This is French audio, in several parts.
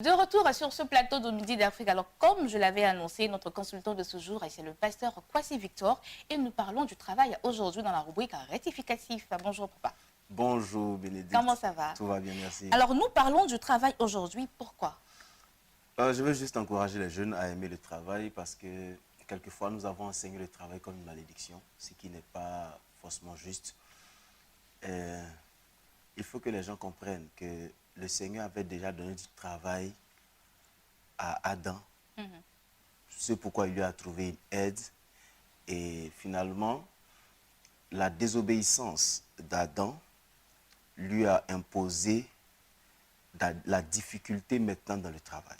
De retour sur ce plateau de Midi d'Afrique. Alors, comme je l'avais annoncé, notre consultant de ce jour, c'est le pasteur Kwasi Victor. Et nous parlons du travail aujourd'hui dans la rubrique rectificatif. Bonjour, papa. Bonjour, Bénédicte. Comment ça va? Tout va bien, merci. Alors, nous parlons du travail aujourd'hui. Pourquoi? Je veux juste encourager les jeunes à aimer le travail parce que quelquefois, nous avons enseigné le travail comme une malédiction, ce qui n'est pas forcément juste. Il faut que les gens comprennent que le Seigneur avait déjà donné du travail à Adam. C'est pourquoi il lui a trouvé une aide. Et finalement, la désobéissance d'Adam lui a imposé la difficulté maintenant dans le travail.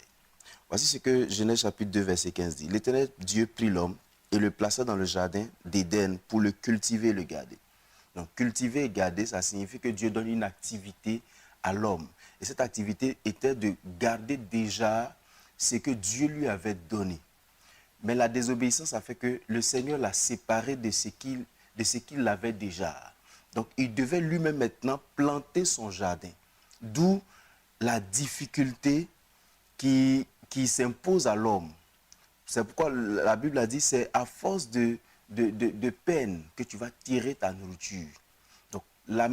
Voici ce que Genèse chapitre 2, verset 15 dit. L'Éternel Dieu prit l'homme et le plaça dans le jardin d'Éden pour le cultiver et le garder. Donc cultiver et garder, ça signifie que Dieu donne une activité à l'homme. Et cette activité était de garder déjà ce que Dieu lui avait donné. Mais la désobéissance a fait que le Seigneur l'a séparé de ce qu'il avait déjà. Donc il devait lui-même maintenant planter son jardin. D'où la difficulté qui s'impose à l'homme. C'est pourquoi la Bible a dit, c'est à force de peine que tu vas tirer ta nourriture. Donc la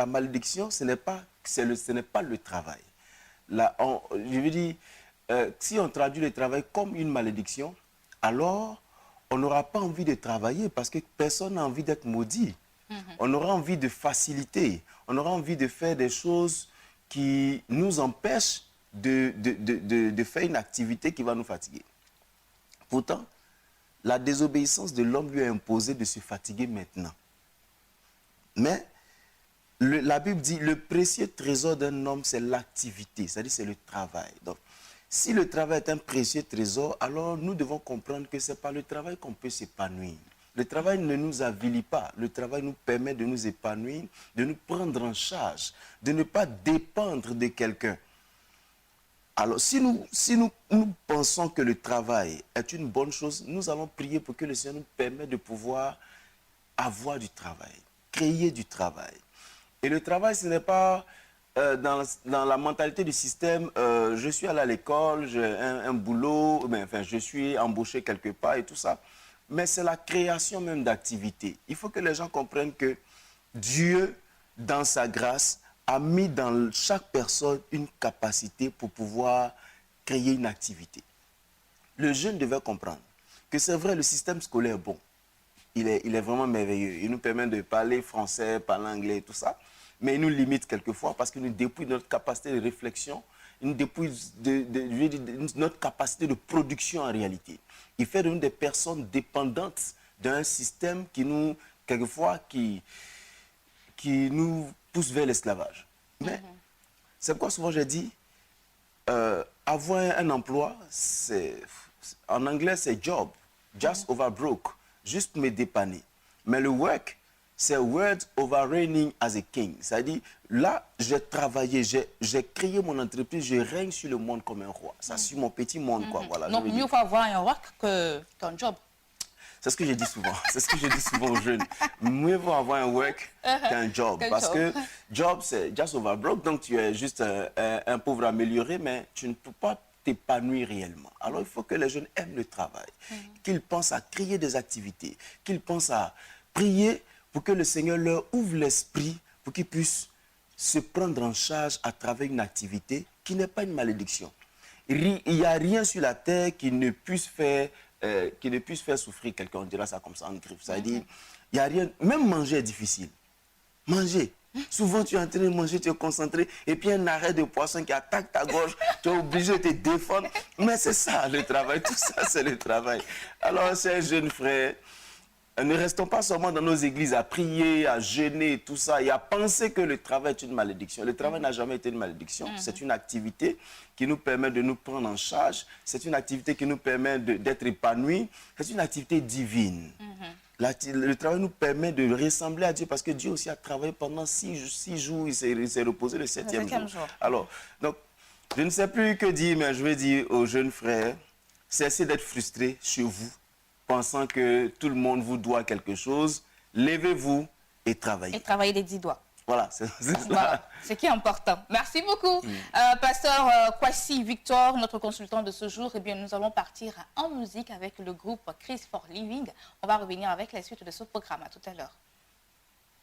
malédiction, ce n'est pas le travail. Je veux dire, si on traduit le travail comme une malédiction, alors on n'aura pas envie de travailler parce que personne n'a envie d'être maudit. On aura envie de faciliter, on aura envie de faire des choses qui nous empêchent de faire une activité qui va nous fatiguer. Pourtant, la désobéissance de l'homme lui a imposé de se fatiguer maintenant. Mais la Bible dit, le précieux trésor d'un homme, c'est l'activité, c'est-à-dire c'est le travail. Donc, si le travail est un précieux trésor, alors nous devons comprendre que ce n'est pas le travail qu'on peut s'épanouir. Le travail ne nous avilit pas. Le travail nous permet de nous épanouir, de nous prendre en charge, de ne pas dépendre de quelqu'un. Alors, si nous pensons que le travail est une bonne chose, nous allons prier pour que le Seigneur nous permette de pouvoir avoir du travail, créer du travail. Et le travail, ce n'est pas dans la mentalité du système, je suis allé à l'école, j'ai un boulot, enfin, je suis embauché quelque part et tout ça. Mais c'est la création même d'activités. Il faut que les gens comprennent que Dieu, dans sa grâce, a mis dans chaque personne une capacité pour pouvoir créer une activité. Le jeune devait comprendre que c'est vrai, le système scolaire est bon. Il est vraiment merveilleux. Il nous permet de parler français, parler anglais et tout ça. Mais il nous limite quelquefois parce qu'il nous dépouille de notre capacité de réflexion, il nous dépouille de notre capacité de production en réalité. Il fait de nous des personnes dépendantes d'un système qui nous, quelquefois, qui nous pousse vers l'esclavage. Mais c'est pourquoi souvent j'ai dit, avoir un emploi, en anglais c'est job, just over broke, juste me dépanner. Mais le work, c'est word over reigning as a king. C'est-à-dire, là, j'ai travaillé, j'ai créé mon entreprise, je règne sur le monde comme un roi. Ça, sur mon petit monde, quoi. Voilà, donc, mieux faut avoir un work qu'un job. C'est ce que je dis souvent. C'est ce que je dis souvent aux jeunes. Mieux vaut avoir un work qu'un job. Parce que job, c'est just over broke. Donc, tu es juste un pauvre amélioré, mais tu ne peux pas t'épanouir réellement. Alors, il faut que les jeunes aiment le travail. Qu'ils pensent à créer des activités. Qu'ils pensent à prier pour que le Seigneur leur ouvre l'esprit pour qu'ils puissent se prendre en charge à travers une activité qui n'est pas une malédiction. Il n'y a rien sur la terre qui ne puisse faire souffrir quelqu'un, on dira ça comme ça en griffe. C'est-à-dire, il n'y a rien, même manger est difficile. Manger. Souvent, tu es en train de manger, tu es concentré, et puis un arrêt de poisson qui attaque ta gorge, tu es obligé de te défendre. Mais c'est ça le travail, tout ça c'est le travail. Alors, chers jeunes frères, ne restons pas seulement dans nos églises à prier, à jeûner et tout ça, et à penser que le travail est une malédiction. Le travail n'a jamais été une malédiction. C'est une activité qui nous permet de nous prendre en charge. C'est une activité qui nous permet d'être épanouis. C'est une activité divine. Le travail nous permet de ressembler à Dieu parce que Dieu aussi a travaillé pendant 6 jours. Il s'est reposé le 7e jour. Alors, donc, je ne sais plus que dire, mais je vais dire aux jeunes frères, cessez d'être frustrés chez vous, pensant que tout le monde vous doit quelque chose. Levez-vous et travaillez. Et travaillez les 10 doigts. Voilà, c'est ça. Voilà, ce qui est important. Merci beaucoup, Pasteur Kwasi Victor, notre consultant de ce jour. Eh bien, nous allons partir en musique avec le groupe Chris for Living. On va revenir avec la suite de ce programme. À tout à l'heure.